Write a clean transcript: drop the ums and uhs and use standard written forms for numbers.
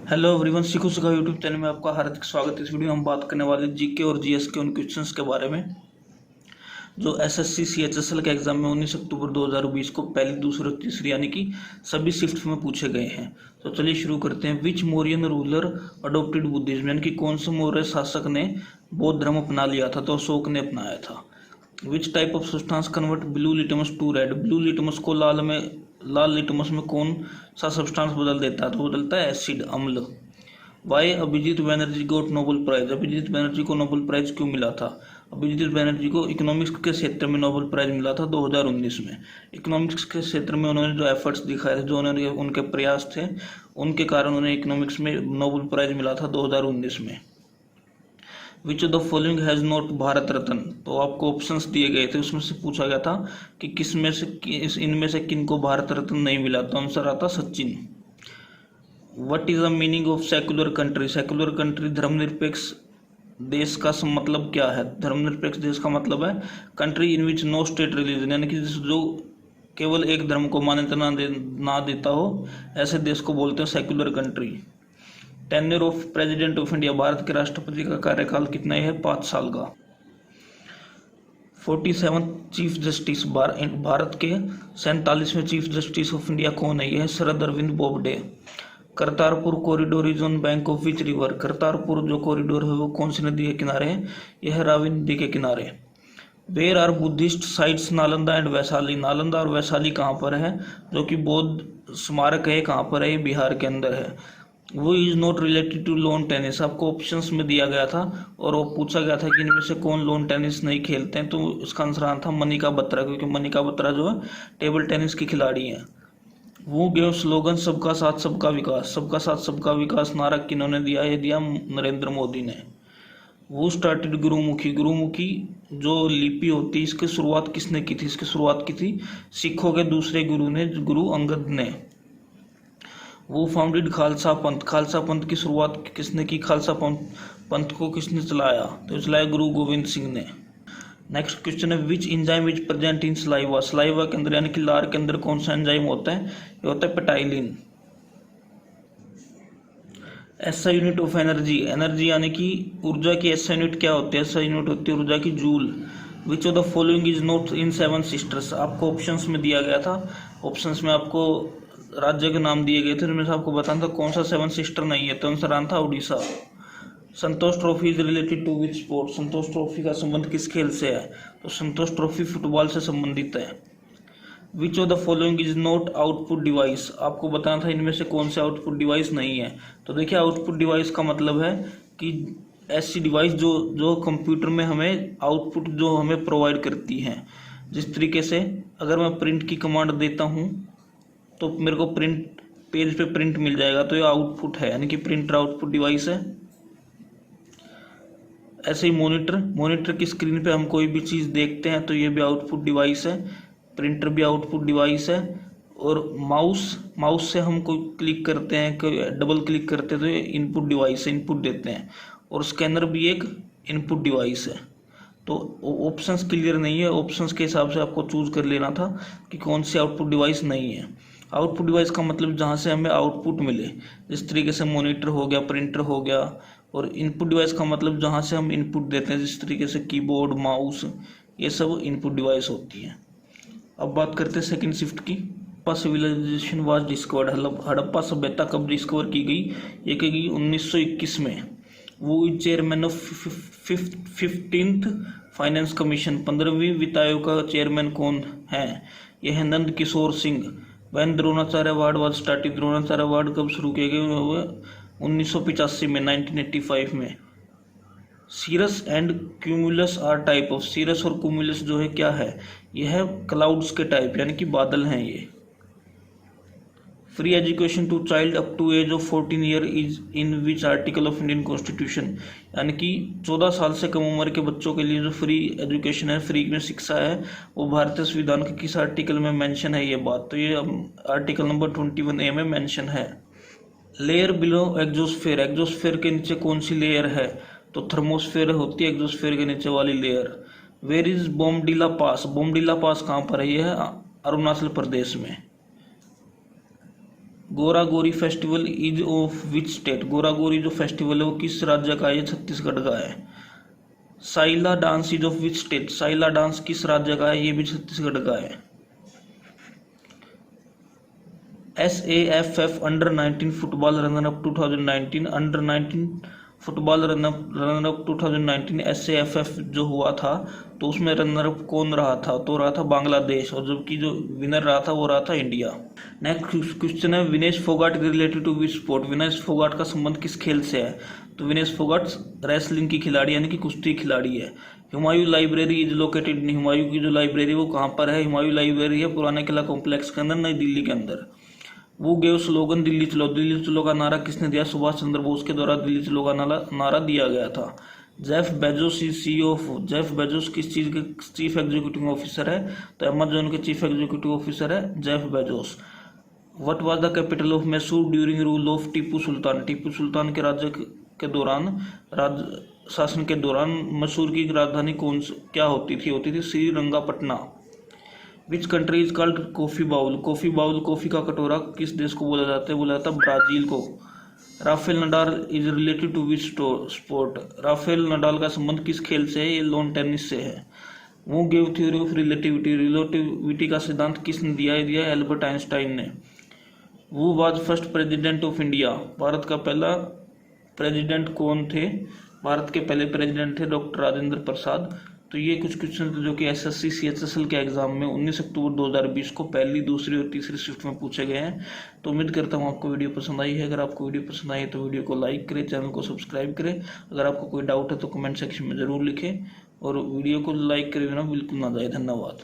Hello everyone, सीखो सिखाओ YouTube channel में आपका हार्दिक स्वागत है। इस वीडियो में हम बात करने वाले जीके और जीएस के उन क्वेश्चंस के बारे में जो एसएससी सीएचएसएल के एग्जाम में 19 अक्टूबर 2020 को पहली, दूसरी और तीसरी यानी कि सभी शिफ्ट में पूछे गए हैं। तो चलिए शुरू करते हैं। विच मौर्यन रूलर अडोप्टेड बुद्धिज्म, यानी कि कौन से मौर्य शासक ने बौद्ध धर्म अपना लिया था? तो अशोक ने अपनाया था। Which type of substance convert blue litmus to red, blue litmus को लाल लिटमस में कौन सा सब्सटेंस बदल देता है? तो बदलता है एसिड, अम्ल। वाई अभिजीत बनर्जी गोट नोबेल प्राइज, अभिजीत बनर्जी को नोबेल प्राइज क्यों मिला था? अभिजीत बनर्जी को इकोनॉमिक्स के क्षेत्र में नोबेल प्राइज मिला था 2019 में। इकोनॉमिक्स के क्षेत्र में उन्होंने जो एफर्ट्स दिखाए थे, जो उन्होंने उनके प्रयास थे, उनके कारण उन्हें इकोनॉमिक्स में नोबेल प्राइज मिला था 2019 में। Which of the following has not Bharat Ratna, तो आपको ऑप्शंस दिए गए थे, उसमें से पूछा गया था कि किसमें से इनमें से किन को भारत रत्न नहीं मिला। तो आंसर आता Sachin. What is the meaning of secular country, secular country धर्मनिरपेक्ष देश का मतलब क्या है? धर्मनिरपेक्ष देश का मतलब है country in which no state religion, यानी कि जो केवल एक धर्म को मान्यता ना देता हो, ऐसे देश को बोलते हैं secular country. Tenure of president of India, Bharat के राष्ट्रपति का कार्यकाल कितना है? 5 साल का। 47 चीफ जस्टिस, भारत के 47वें चीफ जस्टिस ऑफ इंडिया कौन है? यह है Sharad Arvind Bobde. Kartarpur corridor is on bank of which river, Kartarpur जो कॉरिडोर है वो कौन सी नदी के किनारे है? यह रावी नदी के किनारे। Where are Buddhist sites Nalanda and Vaishali, Nalanda और वैशाली कहाँ पर है? जो कि बौद्ध स्मारक है, कहाँ पर है? ये बिहार के अंदर है। वो is not related to lawn tennis, आपको ऑप्शंस में दिया गया था और वो पूछा गया था कि इनमें से कौन लॉन टेनिस नहीं खेलते हैं। तो इसका आंसर आना था मनिका बत्रा, क्योंकि मनिका बत्रा जो है टेबल टेनिस की खिलाड़ी है। वो गेव स्लोगन सबका साथ सबका विकास, सबका साथ सबका विकास नारा किन्होंने दिया? ये दिया नरेंद्र मोदी ने। वो स्टार्टेड गुरुमुखी, गुरुमुखी जो लिपि होती है इसकी शुरुआत किसने की थी? इसकी शुरुआत की थी सिखों के दूसरे गुरु ने, गुरु अंगद ने। वो फाउंडेड खालसा पंथ, खालसा पंथ की शुरुआत किसने की? खालसा पंथ को किसने चलाया? तो चलाया गुरु गोविंद सिंह ने। नेक्स्ट क्वेश्चन है which enzyme is present in saliva, saliva के अंदर यानी कि लार के अंदर कौन सा एंजाइम होता है? ये होता है पेटाइलिन। SI unit of energy, energy यानी कि ऊर्जा की एसआई यूनिट क्या होती है? एसआई यूनिट होती है ऊर्जा की joule. Which of the following is not in 7 sisters, आपको ऑप्शंस में दिया गया था, ऑप्शंस में आपको राज्य के नाम दिए गए थे, उनमें से आपको बताना था कौन सा 7 सिस्टर नहीं है। तो आंसर आना था Orissa. Santosh trophy is related to which sport, Santosh trophy का संबंध किस खेल से है? तो संतोष ट्रॉफी फुटबॉल से संबंधित है। विच of the following is not output device, आपको बताना था इनमें से कौन से आउटपुट डिवाइस नहीं है। तो देखिए आउटपुट डिवाइस का मतलब है कि ऐसी डिवाइस जो कंप्यूटर में हमें आउटपुट जो हमें प्रोवाइड करती है। जिस तरीके से अगर मैं प्रिंट की कमांड देता हूँ तो मेरे को प्रिंट पेज पे प्रिंट मिल जाएगा, तो ये आउटपुट है, यानी कि प्रिंटर आउटपुट डिवाइस है। ऐसे ही मॉनिटर की स्क्रीन पे हम कोई भी चीज़ देखते हैं तो ये भी आउटपुट डिवाइस है, प्रिंटर भी आउटपुट डिवाइस है। और माउस से हम कोई क्लिक करते हैं, कोई डबल क्लिक करते हैं तो ये इनपुट डिवाइस है, इनपुट देते हैं। और स्कैनर भी एक इनपुट डिवाइस है। तो ऑप्शंस क्लियर नहीं है, ऑप्शंस के हिसाब से आपको चूज कर लेना था कि कौन सी आउटपुट डिवाइस नहीं है। आउटपुट डिवाइस का मतलब जहाँ से हमें आउटपुट मिले, जिस तरीके से मॉनिटर हो गया, प्रिंटर हो गया। और इनपुट डिवाइस का मतलब जहाँ से हम इनपुट देते हैं, जिस तरीके से कीबोर्ड, माउस, ये सब इनपुट डिवाइस होती हैं। अब बात करते हैं सेकंड शिफ्ट की। Harappa civilisation was discovered, Harappa सभ्यता कब डिस्कवर की गई? ये की गई 1921 में। वो chairman of 15th finance commission, 15वीं वित्त आयोग का चेयरमैन कौन है? यह है Nand Kishore Singh. When Dronacharya award was started, Dronacharya award कब शुरू किए गए हुए? 1985 में, 1985 में। Cirrus and cumulus are type of, cirrus और क्यूमुलस जो है क्या है? यह है क्लाउड्स के टाइप, यानी कि बादल हैं ये। Free education to child up to age of 14 year is in which article of Indian constitution, यानी कि 14 साल से कम उम्र के बच्चों के लिए जो फ्री एजुकेशन है, फ्री में शिक्षा है, वो भारतीय संविधान के किस आर्टिकल में मेंशन है? ये बात तो ये आर्टिकल नंबर 21A में मेंशन है। लेयर बिलो एग्जोस्फेयर, एग्जोस्फेयर के नीचे कौन सी लेयर है? तो थर्मोस्फेयर होती है एग्जोस्फेयर के नीचे वाली लेयर। वेयर इज बोमडिला पास, बोमडिला पास कहाँ पर है? यह है अरुणाचल प्रदेश में। गोरा गोरी festival is of which state? गोरा गोरी जो फेस्टिवल है वो किस राज्य का है? ये छत्तीसगढ़ का है। Saila dance is of which state? Saila dance किस राज्य का है? ये भी छत्तीसगढ़ का है। SAFF under 19 football runner up 2019, under 19 football runner up 2019 SAFF जो हुआ था तो उसमें रनर अप कौन रहा था? तो रहा था बांग्लादेश, और जबकि जो विनर रहा था वो रहा था इंडिया। नेक्स्ट क्वेश्चन है, Vinesh Phogat related to which sport? Vinesh Phogat का संबंध किस खेल से है? तो विनेश फोगाट रेसलिंग की खिलाड़ी यानी कि कुश्ती खिलाड़ी है। Humayun library is located in? Humayun की जो लाइब्रेरी वो कहाँ पर है? हुमायूं लाइब्रेरी है पुराने किला कॉम्प्लेक्स के अंदर, नई दिल्ली के अंदर। वो गेव स्लोगन दिल्ली चलो? दिल्ली चलो का नारा किसने दिया? सुभाष चंद्र बोस के द्वारा दिल्ली चलो का नारा दिया गया था। Jeff Bezos CEO of? Jeff Bezos किस चीज़ के चीफ एग्जीक्यूटिव ऑफिसर है? तो अमेजोन के चीफ एग्जीक्यूटिव ऑफिसर है Jeff Bezos. What was the capital of Mysore during rule of Tipu Sultan? Tipu Sultan के राज्य के दौरान, राज्य शासन के दौरान मैसूर की राजधानी क्या होती थी? होती थी Srirangapatna. Which country is called coffee bowl? Coffee bowl, coffee का कटोरा किस देश को बोला जाता है? बोला जाता है ब्राजील को। Rafael Nadal is related to which sport? Rafael Nadal का संबंध किस खेल से है? ये लॉन टेनिस से है। वो gave theory of relativity? Relativity का सिद्धांत किसने दिया है? दिया एल्बर्ट आइंस्टाइन ने। वो was first president of India? Bharat का पहला प्रेसिडेंट कौन थे? भारत के पहले प्रेसिडेंट थे डॉक्टर राजेंद्र प्रसाद। तो ये कुछ क्वेश्चन जो कि SSC CHSL के एग्जाम में 19 अक्टूबर 2020 को पहली, दूसरी और तीसरी शिफ्ट में पूछे गए हैं। तो उम्मीद करता हूँ आपको वीडियो पसंद आई है। अगर आपको वीडियो पसंद आई है तो वीडियो को लाइक करें, चैनल को सब्सक्राइब करें। अगर आपको कोई डाउट है तो कमेंट सेक्शन में ज़रूर लिखें, और वीडियो को लाइक करे बिना बिल्कुल ना जाए। धन्यवाद।